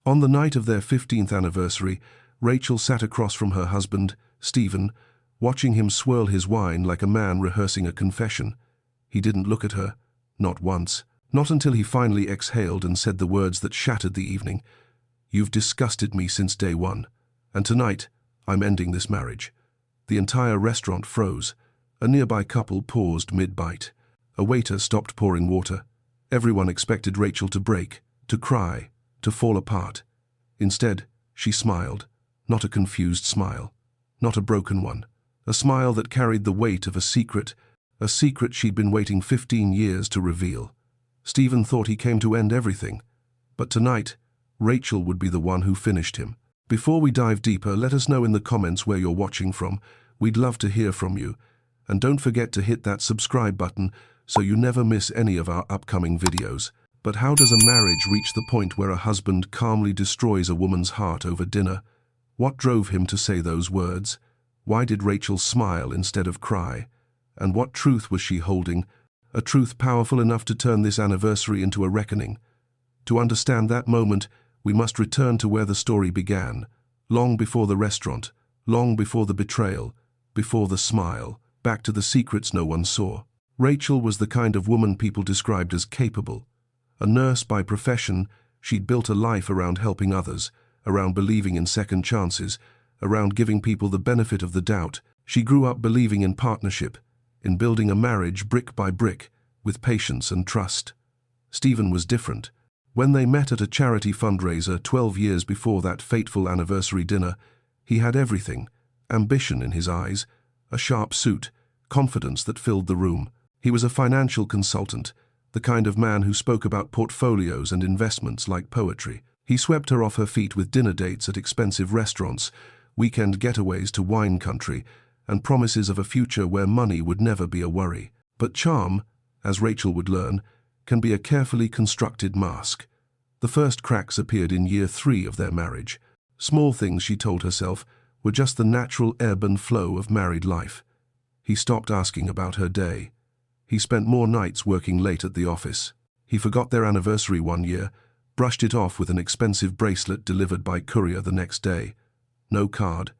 On the night of their 15th anniversary, Rachel sat across from her husband, Stephen, watching him swirl his wine like a man rehearsing a confession. He didn't look at her, not once, not until he finally exhaled and said the words that shattered the evening. "You've disgusted me since day one, and tonight I'm ending this marriage." The entire restaurant froze. A nearby couple paused mid-bite. A waiter stopped pouring water. Everyone expected Rachel to break, to cry, to fall apart. Instead, she smiled, not a confused smile, not a broken one, a smile that carried the weight of a secret she'd been waiting 15 years to reveal. Stephen thought he came to end everything, but tonight, Rachel would be the one who finished him. Before we dive deeper, let us know in the comments where you're watching from. We'd love to hear from you. And don't forget to hit that subscribe button so you never miss any of our upcoming videos. But how does a marriage reach the point where a husband calmly destroys a woman's heart over dinner? What drove him to say those words? Why did Rachel smile instead of cry? And what truth was she holding? A truth powerful enough to turn this anniversary into a reckoning. To understand that moment, we must return to where the story began, long before the restaurant, long before the betrayal, before the smile, back to the secrets no one saw. Rachel was the kind of woman people described as capable. A nurse by profession, she'd built a life around helping others, around believing in second chances, around giving people the benefit of the doubt. She grew up believing in partnership, in building a marriage brick by brick, with patience and trust. Stephen was different. When they met at a charity fundraiser 12 years before that fateful anniversary dinner, he had everything: ambition in his eyes, a sharp suit, confidence that filled the room. He was a financial consultant, the kind of man who spoke about portfolios and investments like poetry. He swept her off her feet with dinner dates at expensive restaurants, weekend getaways to wine country, and promises of a future where money would never be a worry. But charm, as Rachel would learn, can be a carefully constructed mask. The first cracks appeared in year 3 of their marriage. Small things, she told herself, were just the natural ebb and flow of married life. He stopped asking about her day. He spent more nights working late at the office. He forgot their anniversary one year, brushed it off with an expensive bracelet delivered by courier the next day. No card,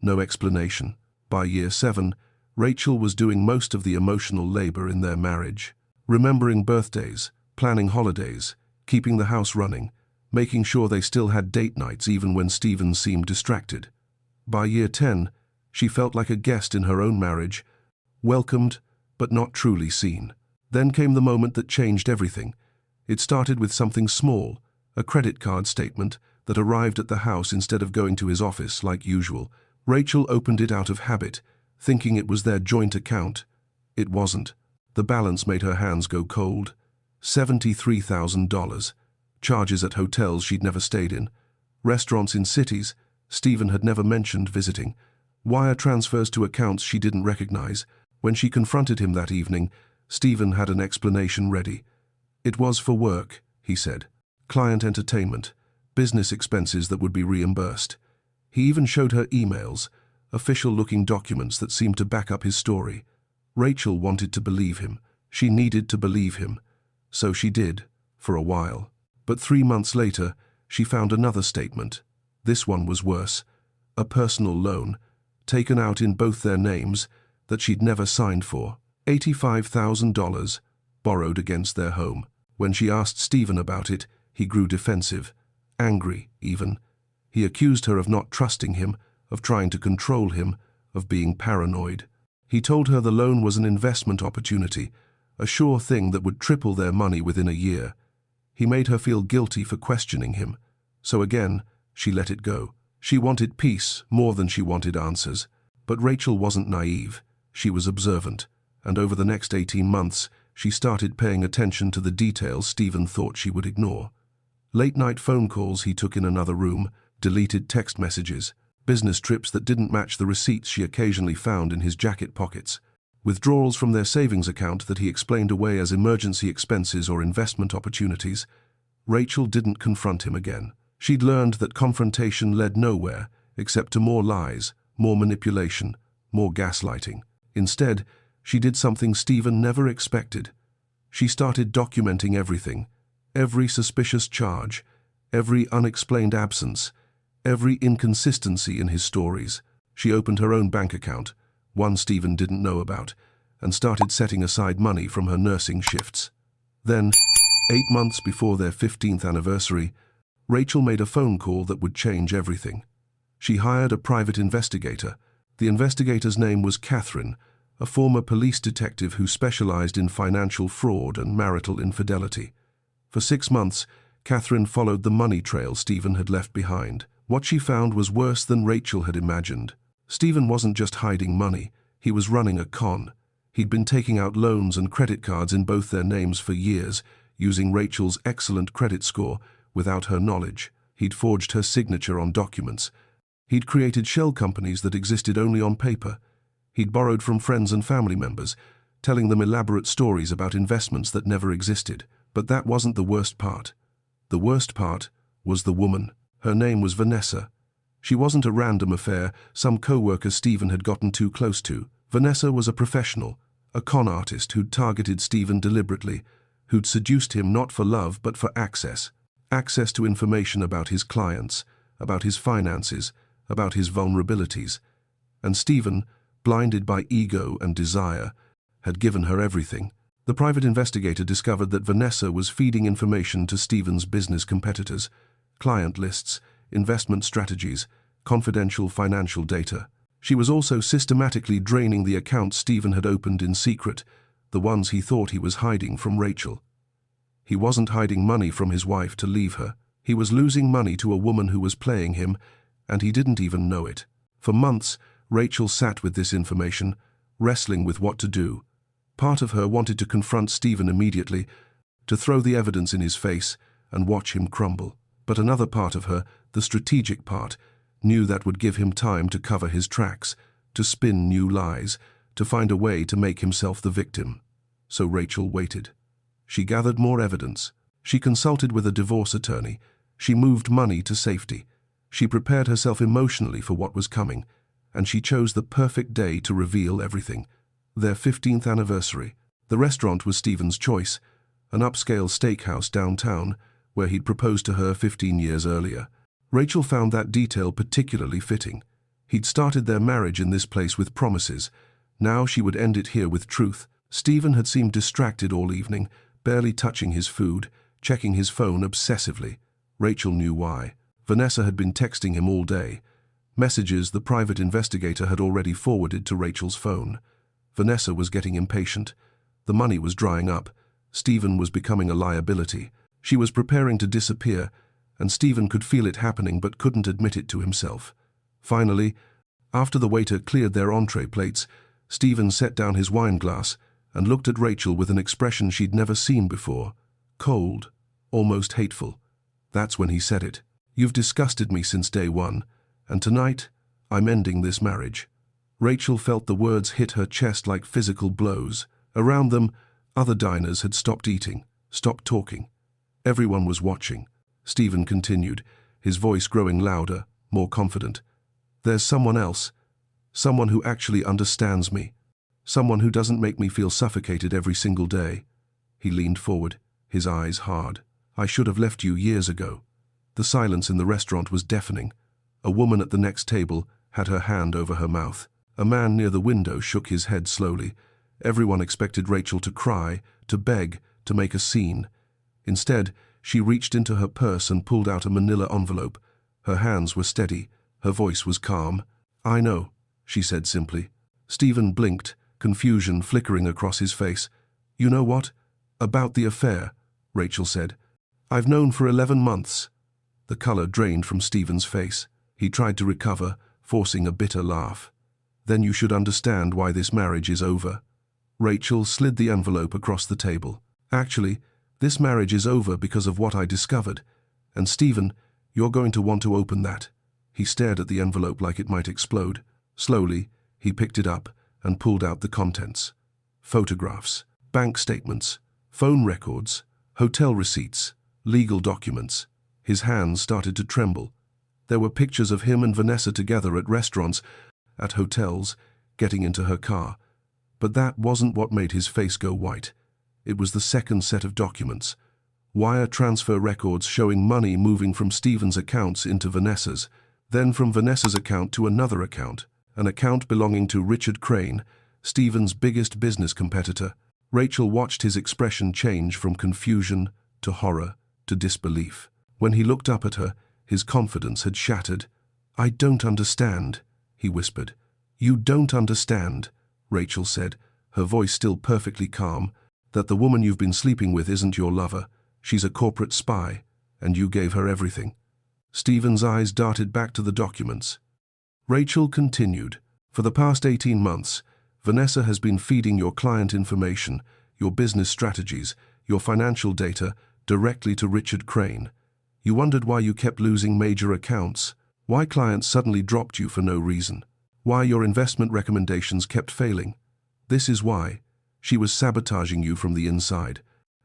no explanation. By year 7, Rachel was doing most of the emotional labor in their marriage. Remembering birthdays, planning holidays, keeping the house running, making sure they still had date nights even when Stephen seemed distracted. By year 10, she felt like a guest in her own marriage, welcomed but not truly seen. Then came the moment that changed everything. It started with something small, a credit card statement that arrived at the house instead of going to his office like usual. Rachel opened it out of habit, thinking it was their joint account. It wasn't. The balance made her hands go cold. $73,000. Charges at hotels she'd never stayed in. Restaurants in cities Stephen had never mentioned visiting. Wire transfers to accounts she didn't recognize. When she confronted him that evening, Stephen had an explanation ready. It was for work, he said. Client entertainment, business expenses that would be reimbursed. He even showed her emails, official-looking documents that seemed to back up his story. Rachel wanted to believe him. She needed to believe him. So she did, for a while. But 3 months later, she found another statement. This one was worse. A personal loan, taken out in both their names, that she'd never signed for. $85,000, borrowed against their home. When she asked Stephen about it, he grew defensive, angry even. He accused her of not trusting him, of trying to control him, of being paranoid. He told her the loan was an investment opportunity, a sure thing that would triple their money within a year. He made her feel guilty for questioning him. So again, she let it go. She wanted peace more than she wanted answers. But Rachel wasn't naive. She was observant. And over the next 18 months, she started paying attention to the details Stephen thought she would ignore. Late-night phone calls he took in another room, deleted text messages, business trips that didn't match the receipts she occasionally found in his jacket pockets, withdrawals from their savings account that he explained away as emergency expenses or investment opportunities. Rachel didn't confront him again. She'd learned that confrontation led nowhere, except to more lies, more manipulation, more gaslighting. Instead, she did something Stephen never expected. She started documenting everything, every suspicious charge, every unexplained absence, every inconsistency in his stories. She opened her own bank account, one Stephen didn't know about, and started setting aside money from her nursing shifts. Then, 8 months before their 15th anniversary, Rachel made a phone call that would change everything. She hired a private investigator. The investigator's name was Catherine, a former police detective who specialized in financial fraud and marital infidelity. For 6 months, Catherine followed the money trail Stephen had left behind. What she found was worse than Rachel had imagined. Stephen wasn't just hiding money, he was running a con. He'd been taking out loans and credit cards in both their names for years, using Rachel's excellent credit score without her knowledge. He'd forged her signature on documents. He'd created shell companies that existed only on paper. He'd borrowed from friends and family members, telling them elaborate stories about investments that never existed. But that wasn't the worst part. The worst part was the woman. Her name was Vanessa. She wasn't a random affair, some co-worker Stephen had gotten too close to. Vanessa was a professional, a con artist who'd targeted Stephen deliberately, who'd seduced him not for love but for access. Access to information about his clients, about his finances, about his vulnerabilities. And Stephen, blinded by ego and desire, had given her everything. The private investigator discovered that Vanessa was feeding information to Stephen's business competitors, client lists, investment strategies, confidential financial data. She was also systematically draining the accounts Stephen had opened in secret, the ones he thought he was hiding from Rachel. He wasn't hiding money from his wife to leave her. He was losing money to a woman who was playing him, and he didn't even know it. For months, Rachel sat with this information, wrestling with what to do. Part of her wanted to confront Stephen immediately, to throw the evidence in his face and watch him crumble. But another part of her, the strategic part, knew that would give him time to cover his tracks, to spin new lies, to find a way to make himself the victim. So Rachel waited. She gathered more evidence. She consulted with a divorce attorney. She moved money to safety. She prepared herself emotionally for what was coming, and she chose the perfect day to reveal everything. Their 15th anniversary. The restaurant was Stephen's choice, an upscale steakhouse downtown where he'd proposed to her 15 years earlier. Rachel found that detail particularly fitting. He'd started their marriage in this place with promises. Now she would end it here with truth. Stephen had seemed distracted all evening, barely touching his food, checking his phone obsessively. Rachel knew why. Vanessa had been texting him all day. Messages the private investigator had already forwarded to Rachel's phone. Vanessa was getting impatient. The money was drying up. Stephen was becoming a liability. She was preparing to disappear, and Stephen could feel it happening but couldn't admit it to himself. Finally, after the waiter cleared their entree plates, Stephen set down his wine glass and looked at Rachel with an expression she'd never seen before. Cold, almost hateful. That's when he said it. "You've disgusted me since day one, and tonight, I'm ending this marriage." Rachel felt the words hit her chest like physical blows. Around them, other diners had stopped eating, stopped talking. Everyone was watching. Stephen continued, his voice growing louder, more confident. "There's someone else. Someone who actually understands me. Someone who doesn't make me feel suffocated every single day." He leaned forward, his eyes hard. "I should have left you years ago." The silence in the restaurant was deafening. A woman at the next table had her hand over her mouth. A man near the window shook his head slowly. Everyone expected Rachel to cry, to beg, to make a scene. Instead, she reached into her purse and pulled out a manila envelope. Her hands were steady. Her voice was calm. "I know," she said simply. Stephen blinked, confusion flickering across his face. "You know what? About the affair," Rachel said. "I've known for 11 months. The color drained from Stephen's face. He tried to recover, forcing a bitter laugh. "Then you should understand why this marriage is over." Rachel slid the envelope across the table. "Actually, this marriage is over because of what I discovered. And Stephen, you're going to want to open that." He stared at the envelope like it might explode. Slowly, he picked it up and pulled out the contents. Photographs, bank statements, phone records, hotel receipts, legal documents. His hands started to tremble. There were pictures of him and Vanessa together at restaurants, at hotels, getting into her car. But that wasn't what made his face go white. It was the second set of documents. Wire transfer records showing money moving from Stephen's accounts into Vanessa's, then from Vanessa's account to another account, an account belonging to Richard Crane, Stephen's biggest business competitor. Rachel watched his expression change from confusion to horror to disbelief. When he looked up at her, his confidence had shattered. "I don't understand," he whispered. "You don't understand," Rachel said, her voice still perfectly calm, "that the woman you've been sleeping with isn't your lover. She's a corporate spy, and you gave her everything." Stephen's eyes darted back to the documents. Rachel continued, "For the past 18 months, Vanessa has been feeding your client information, your business strategies, your financial data directly to Richard Crane. You wondered why you kept losing major accounts, why clients suddenly dropped you for no reason, why your investment recommendations kept failing. This is why. She was sabotaging you from the inside,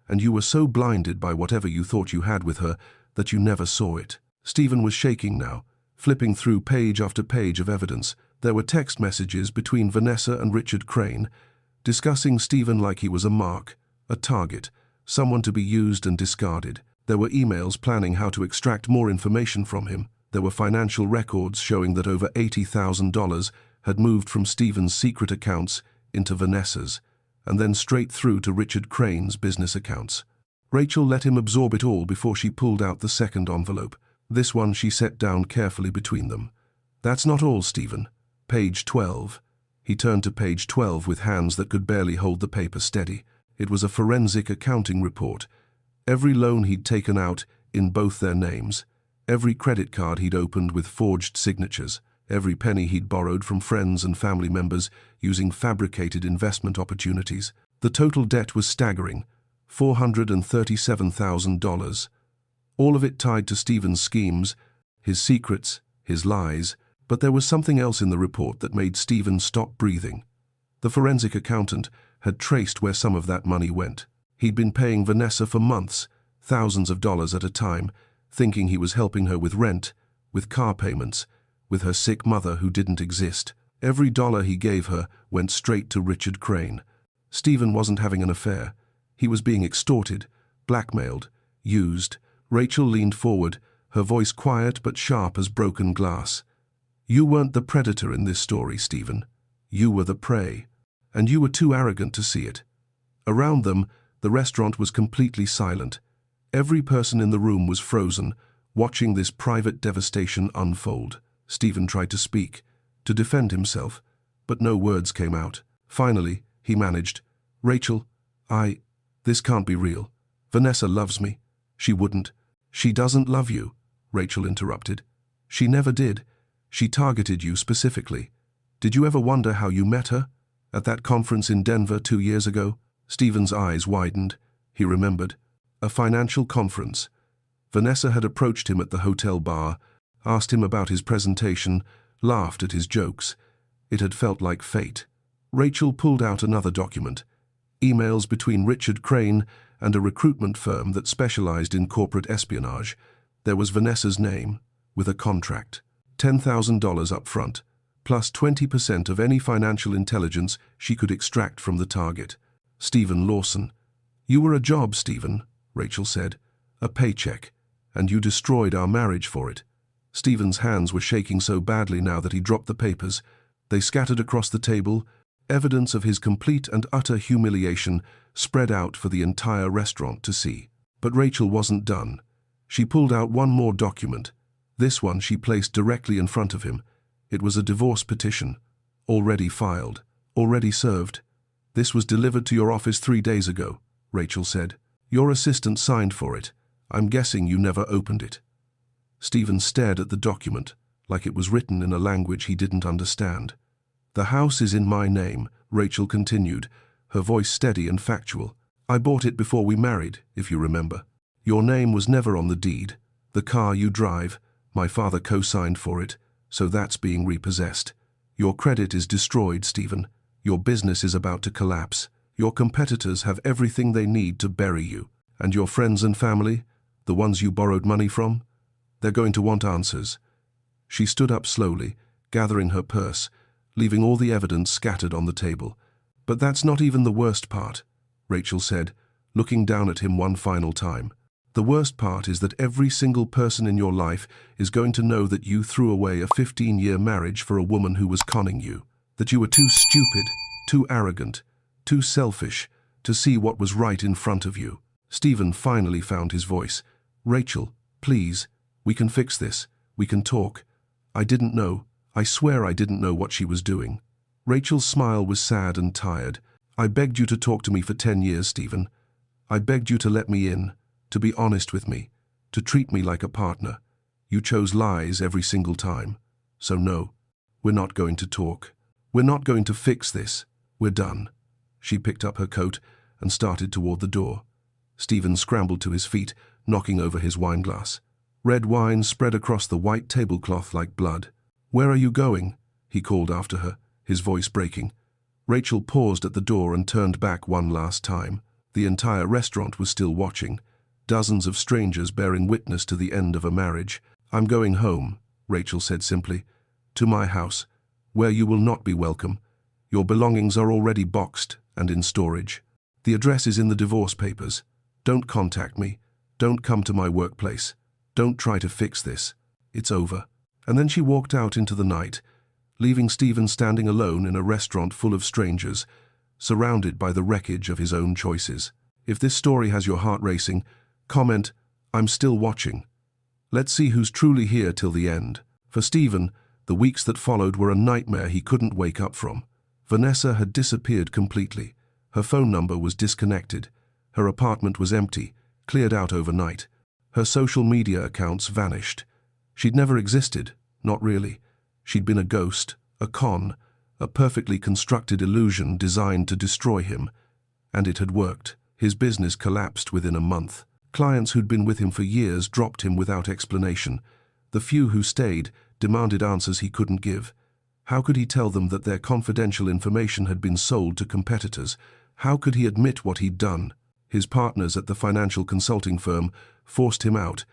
and you were so blinded by whatever you thought you had with her that you never saw it." Stephen was shaking now, flipping through page after page of evidence. There were text messages between Vanessa and Richard Crane, discussing Stephen like he was a mark, a target, someone to be used and discarded. There were emails planning how to extract more information from him. There were financial records showing that over $80,000 had moved from Stephen's secret accounts into Vanessa's, and then straight through to Richard Crane's business accounts. Rachel let him absorb it all before she pulled out the second envelope. This one she set down carefully between them. "That's not all, Stephen. Page 12. He turned to page 12 with hands that could barely hold the paper steady. It was a forensic accounting report. Every loan he'd taken out in both their names, every credit card he'd opened with forged signatures, every penny he'd borrowed from friends and family members using fabricated investment opportunities. The total debt was staggering, $437,000. All of it tied to Stephen's schemes, his secrets, his lies. But there was something else in the report that made Stephen stop breathing. The forensic accountant had traced where some of that money went. He'd been paying Vanessa for months, thousands of dollars at a time, thinking he was helping her with rent, with car payments, with her sick mother who didn't exist. Every dollar he gave her went straight to Richard Crane. Stephen wasn't having an affair. He was being extorted, blackmailed, used. Rachel leaned forward, her voice quiet but sharp as broken glass. "You weren't the predator in this story, Stephen. You were the prey. And you were too arrogant to see it." Around them, the restaurant was completely silent. Every person in the room was frozen, watching this private devastation unfold. Stephen tried to speak, to defend himself, but no words came out. Finally, he managed, "Rachel, this can't be real. Vanessa loves me." "She wouldn't." "She doesn't love you," Rachel interrupted. "She never did. She targeted you specifically. Did you ever wonder how you met her? At that conference in Denver 2 years ago?" Stephen's eyes widened. He remembered. A financial conference. Vanessa had approached him at the hotel bar, asked him about his presentation, laughed at his jokes. It had felt like fate. Rachel pulled out another document. Emails between Richard Crane and a recruitment firm that specialized in corporate espionage. There was Vanessa's name, with a contract. $10,000 up front, plus 20% of any financial intelligence she could extract from the target. Stephen Lawson. "You were a job, Stephen," Rachel said. "A paycheck. And you destroyed our marriage for it." Stephen's hands were shaking so badly now that he dropped the papers. They scattered across the table, evidence of his complete and utter humiliation spread out for the entire restaurant to see. But Rachel wasn't done. She pulled out one more document. This one she placed directly in front of him. It was a divorce petition, already filed, already served. "This was delivered to your office 3 days ago," Rachel said. "Your assistant signed for it. I'm guessing you never opened it." Stephen stared at the document, like it was written in a language he didn't understand. "The house is in my name," Rachel continued, her voice steady and factual. "I bought it before we married, if you remember. Your name was never on the deed. The car you drive, my father co-signed for it, so that's being repossessed. Your credit is destroyed, Stephen. Your business is about to collapse. Your competitors have everything they need to bury you. And your friends and family, the ones you borrowed money from, they're going to want answers." She stood up slowly, gathering her purse, leaving all the evidence scattered on the table. "But that's not even the worst part," Rachel said, looking down at him one final time. The worst part is that every single person in your life is going to know that you threw away a 15-year marriage for a woman who was conning you, that you were too stupid, too arrogant, too selfish to see what was right in front of you. Stephen finally found his voice. "Rachel, please, we can fix this. We can talk. I didn't know. I swear I didn't know what she was doing." Rachel's smile was sad and tired. "I begged you to talk to me for 10 years, Stephen. I begged you to let me in, to be honest with me, to treat me like a partner. You chose lies every single time. So no, we're not going to talk. We're not going to fix this. We're done." She picked up her coat and started toward the door. Stephen scrambled to his feet, knocking over his wineglass. Red wine spread across the white tablecloth like blood. "Where are you going?" he called after her, his voice breaking. Rachel paused at the door and turned back one last time. The entire restaurant was still watching, dozens of strangers bearing witness to the end of a marriage. "I'm going home," Rachel said simply. "To my house, where you will not be welcome. Your belongings are already boxed and in storage. The address is in the divorce papers. Don't contact me. Don't come to my workplace. Don't try to fix this. It's over." And then she walked out into the night, leaving Stephen standing alone in a restaurant full of strangers, surrounded by the wreckage of his own choices. If this story has your heart racing, comment, "I'm still watching." Let's see who's truly here till the end. For Stephen, the weeks that followed were a nightmare he couldn't wake up from. Vanessa had disappeared completely. Her phone number was disconnected. Her apartment was empty, cleared out overnight. Her social media accounts vanished. She'd never existed, not really. She'd been a ghost, a con, a perfectly constructed illusion designed to destroy him. And it had worked. His business collapsed within a month. Clients who'd been with him for years dropped him without explanation. The few who stayed demanded answers he couldn't give. How could he tell them that their confidential information had been sold to competitors? How could he admit what he'd done? His partners at the financial consulting firm forced him out,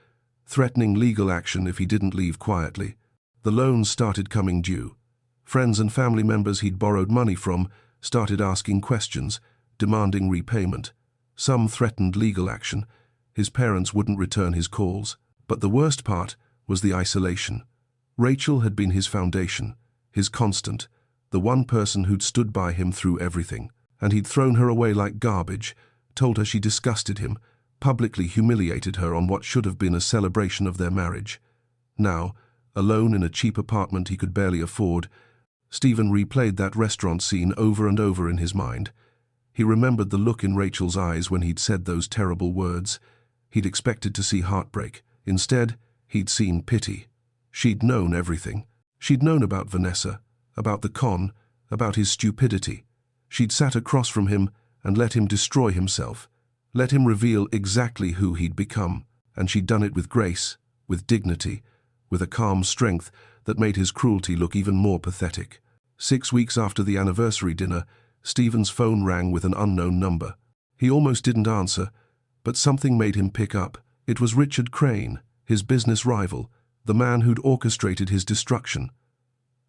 threatening legal action if he didn't leave quietly. The loans started coming due. Friends and family members he'd borrowed money from started asking questions, demanding repayment. Some threatened legal action. His parents wouldn't return his calls. But the worst part was the isolation. Rachel had been his foundation, his constant, the one person who'd stood by him through everything. And he'd thrown her away like garbage, told her she disgusted him, publicly humiliated her on what should have been a celebration of their marriage. Now, alone in a cheap apartment he could barely afford, Stephen replayed that restaurant scene over and over in his mind. He remembered the look in Rachel's eyes when he'd said those terrible words. He'd expected to see heartbreak. Instead, he'd seen pity. She'd known everything. She'd known about Vanessa, about the con, about his stupidity. She'd sat across from him and let him destroy himself, let him reveal exactly who he'd become. And she'd done it with grace, with dignity, with a calm strength that made his cruelty look even more pathetic. 6 weeks after the anniversary dinner, Stephen's phone rang with an unknown number. He almost didn't answer, but something made him pick up. It was Richard Crane, his business rival, the man who'd orchestrated his destruction.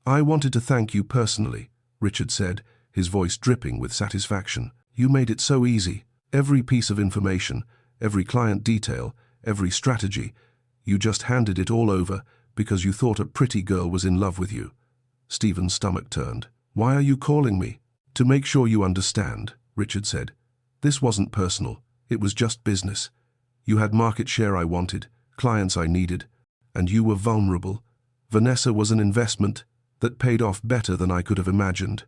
"I wanted to thank you personally," Richard said, his voice dripping with satisfaction. "You made it so easy. Every piece of information, every client detail, every strategy, you just handed it all over because you thought a pretty girl was in love with you." Stephen's stomach turned. "Why are you calling me?" "To make sure you understand," Richard said. "This wasn't personal. It was just business. You had market share I wanted, clients I needed, and you were vulnerable. Vanessa was an investment that paid off better than I could have imagined."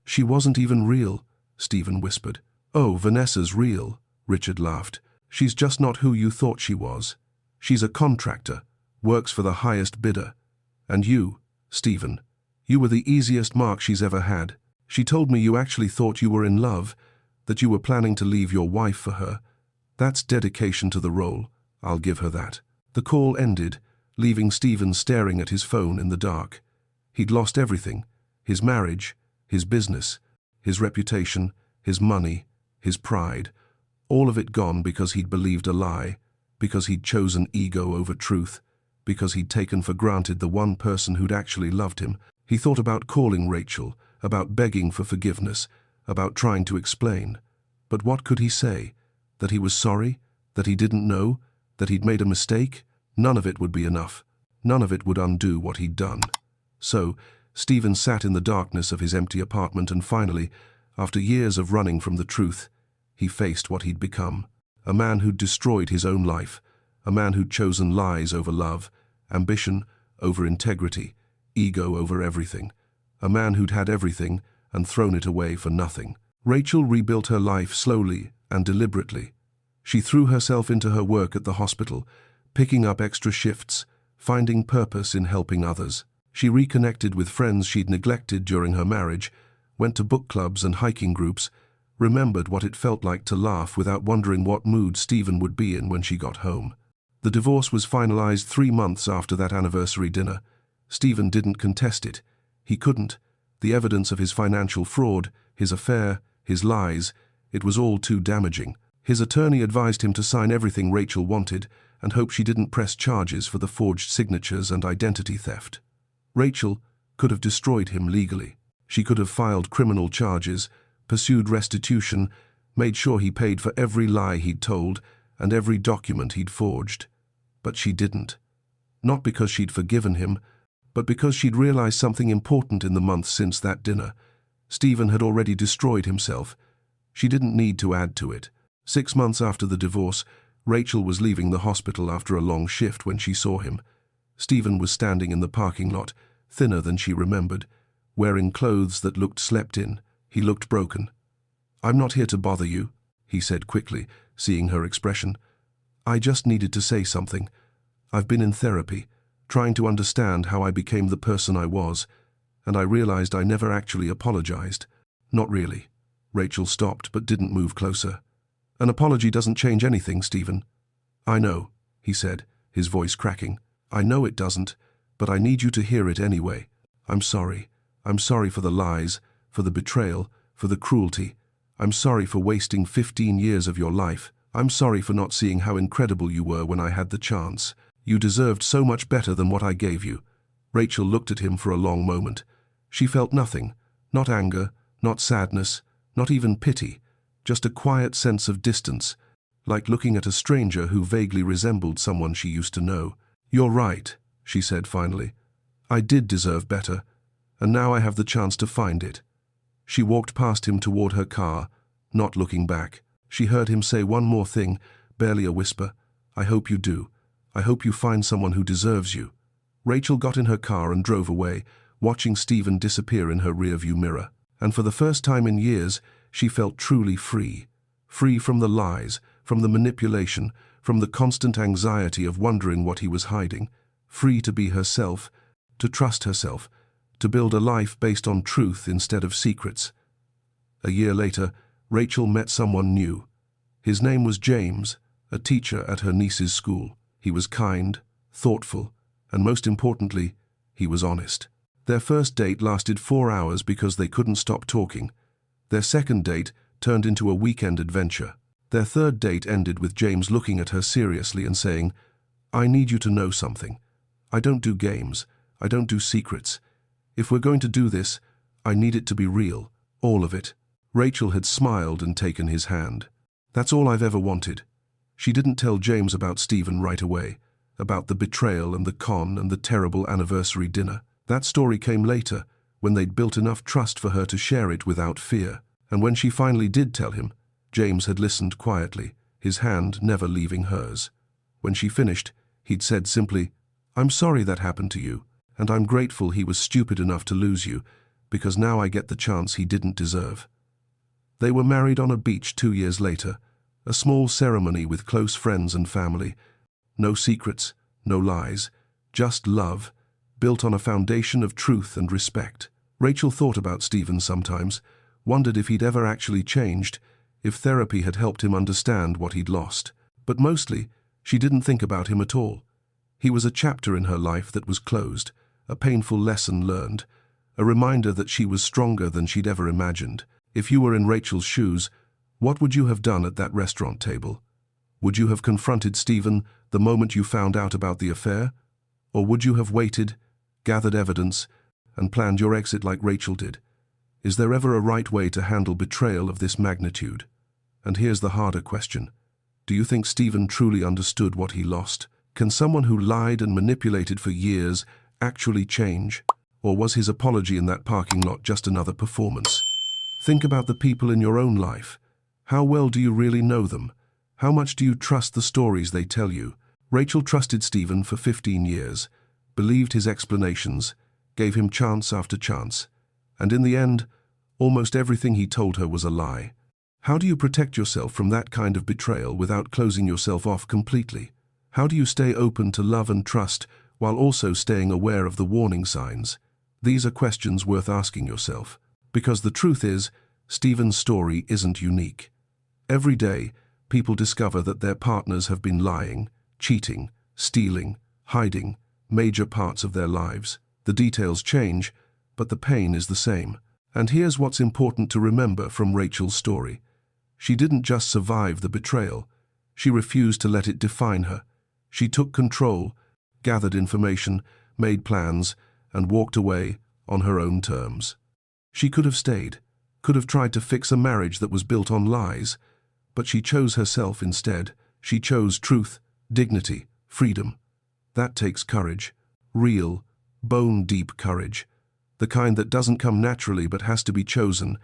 "She wasn't even real," Stephen whispered. "Oh, Vanessa's real," Richard laughed. "She's just not who you thought she was. She's a contractor, works for the highest bidder. And you, Stephen, you were the easiest mark she's ever had. She told me you actually thought you were in love, that you were planning to leave your wife for her. That's dedication to the role, I'll give her that." The call ended, leaving Stephen staring at his phone in the dark. He'd lost everything: his marriage, his business, his reputation, his money, his pride. All of it gone because he'd believed a lie, because he'd chosen ego over truth, because he'd taken for granted the one person who'd actually loved him. He thought about calling Rachel, about begging for forgiveness, about trying to explain. But what could he say? That he was sorry? That he didn't know? That he'd made a mistake? None of it would be enough. None of it would undo what he'd done. So, Stephen sat in the darkness of his empty apartment and finally, after years of running from the truth, he faced what he'd become. A man who'd destroyed his own life. A man who'd chosen lies over love, ambition over integrity, ego over everything. A man who'd had everything and thrown it away for nothing. Rachel rebuilt her life slowly and deliberately. She threw herself into her work at the hospital, picking up extra shifts, finding purpose in helping others. She reconnected with friends she'd neglected during her marriage, went to book clubs and hiking groups, remembered what it felt like to laugh without wondering what mood Stephen would be in when she got home. The divorce was finalized 3 months after that anniversary dinner. Stephen didn't contest it. He couldn't. The evidence of his financial fraud, his affair, his lies, it was all too damaging. His attorney advised him to sign everything Rachel wanted and hope she didn't press charges for the forged signatures and identity theft. Rachel could have destroyed him legally. She could have filed criminal charges, pursued restitution, made sure he paid for every lie he'd told and every document he'd forged. But she didn't. Not because she'd forgiven him, but because she'd realized something important in the months since that dinner. Stephen had already destroyed himself. She didn't need to add to it. 6 months after the divorce, Rachel was leaving the hospital after a long shift when she saw him. Stephen was standing in the parking lot, thinner than she remembered, wearing clothes that looked slept in. He looked broken. "I'm not here to bother you," he said quickly, seeing her expression. "I just needed to say something. I've been in therapy, trying to understand how I became the person I was, and I realized I never actually apologized." "Not really." Rachel stopped but didn't move closer. "An apology doesn't change anything, Stephen." "I know," he said, his voice cracking. "I know it doesn't, but I need you to hear it anyway. I'm sorry. I'm sorry for the lies, for the betrayal, for the cruelty. I'm sorry for wasting 15 years of your life. I'm sorry for not seeing how incredible you were when I had the chance. You deserved so much better than what I gave you." Rachel looked at him for a long moment. She felt nothing, not anger, not sadness, not even pity, just a quiet sense of distance, like looking at a stranger who vaguely resembled someone she used to know. "You're right," she said finally. "I did deserve better, and now I have the chance to find it." She walked past him toward her car, not looking back. She heard him say one more thing, barely a whisper. "I hope you do. I hope you find someone who deserves you." Rachel got in her car and drove away, watching Stephen disappear in her rearview mirror. And for the first time in years, she felt truly free. Free from the lies, from the manipulation, from the constant anxiety of wondering what he was hiding. Free to be herself, to trust herself, to build a life based on truth instead of secrets. A year later, Rachel met someone new. His name was James, a teacher at her niece's school. He was kind, thoughtful, and most importantly, he was honest. Their first date lasted 4 hours because they couldn't stop talking. Their second date turned into a weekend adventure. Their third date ended with James looking at her seriously and saying, "I need you to know something. I don't do games. I don't do secrets. If we're going to do this, I need it to be real, all of it." Rachel had smiled and taken his hand. "That's all I've ever wanted." She didn't tell James about Stephen right away, about the betrayal and the con and the terrible anniversary dinner. That story came later, when they'd built enough trust for her to share it without fear. And when she finally did tell him, James had listened quietly, his hand never leaving hers. When she finished, he'd said simply, "I'm sorry that happened to you, and I'm grateful he was stupid enough to lose you, because now I get the chance he didn't deserve." They were married on a beach 2 years later, a small ceremony with close friends and family. No secrets, no lies, just love, built on a foundation of truth and respect. Rachel thought about Stephen sometimes, wondered if he'd ever actually changed, if therapy had helped him understand what he'd lost. But mostly, she didn't think about him at all. He was a chapter in her life that was closed, a painful lesson learned, a reminder that she was stronger than she'd ever imagined. If you were in Rachel's shoes, what would you have done at that restaurant table? Would you have confronted Stephen the moment you found out about the affair? Or would you have waited, gathered evidence, and planned your exit like Rachel did? Is there ever a right way to handle betrayal of this magnitude? And here's the harder question. Do you think Stephen truly understood what he lost? Can someone who lied and manipulated for years actually change? Or was his apology in that parking lot just another performance? Think about the people in your own life. How well do you really know them? How much do you trust the stories they tell you? Rachel trusted Stephen for 15 years, believed his explanations, gave him chance after chance, and in the end, almost everything he told her was a lie. How do you protect yourself from that kind of betrayal without closing yourself off completely? How do you stay open to love and trust while also staying aware of the warning signs? These are questions worth asking yourself, because the truth is, Stephen's story isn't unique. Every day, people discover that their partners have been lying, cheating, stealing, hiding major parts of their lives. The details change, but the pain is the same. And here's what's important to remember from Rachel's story. She didn't just survive the betrayal. She refused to let it define her. She took control, gathered information, made plans, and walked away on her own terms. She could have stayed, could have tried to fix a marriage that was built on lies, but she chose herself instead. She chose truth, dignity, freedom. That takes courage, real, bone-deep courage, the kind that doesn't come naturally but has to be chosen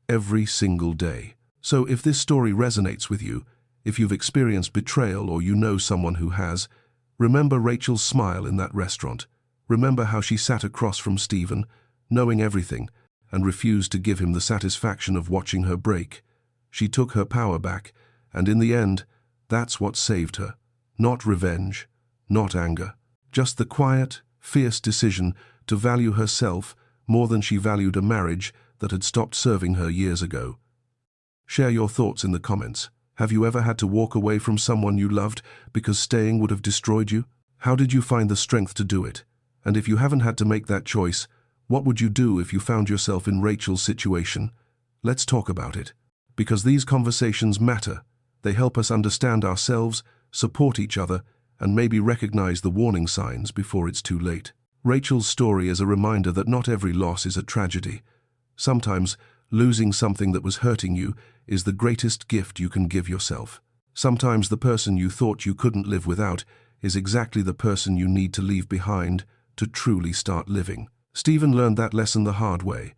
every single day. So if this story resonates with you, if you've experienced betrayal or you know someone who has, remember Rachel's smile in that restaurant. Remember how she sat across from Stephen, knowing everything, and refused to give him the satisfaction of watching her break. She took her power back, and in the end, that's what saved her. Not revenge, not anger, just the quiet, fierce decision to value herself more than she valued a marriage that had stopped serving her years ago. Share your thoughts in the comments. Have you ever had to walk away from someone you loved because staying would have destroyed you? How did you find the strength to do it? And if you haven't had to make that choice, what would you do if you found yourself in Rachel's situation? Let's talk about it. Because these conversations matter. They help us understand ourselves, support each other, and maybe recognize the warning signs before it's too late. Rachel's story is a reminder that not every loss is a tragedy. Sometimes, losing something that was hurting you is the greatest gift you can give yourself. Sometimes the person you thought you couldn't live without is exactly the person you need to leave behind to truly start living. Stephen learned that lesson the hard way,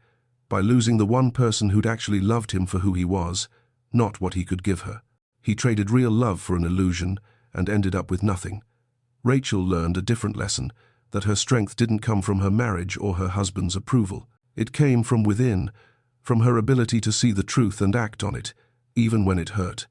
by losing the one person who'd actually loved him for who he was, not what he could give her. He traded real love for an illusion and ended up with nothing. Rachel learned a different lesson, that her strength didn't come from her marriage or her husband's approval. It came from within, from her ability to see the truth and act on it, even when it hurt.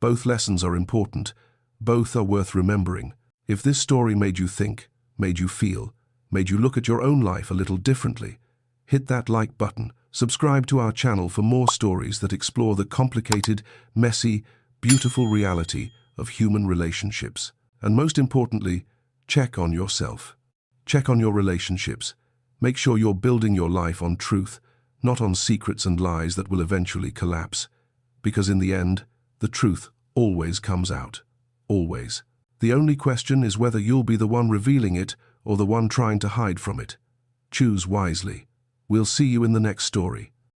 Both lessons are important. Both are worth remembering. If this story made you think, made you feel, made you look at your own life a little differently, hit that like button. Subscribe to our channel for more stories that explore the complicated, messy, beautiful reality of human relationships. And most importantly, check on yourself. Check on your relationships. Make sure you're building your life on truth, not on secrets and lies that will eventually collapse. Because in the end, the truth always comes out. Always. The only question is whether you'll be the one revealing it or the one trying to hide from it. Choose wisely. We'll see you in the next story.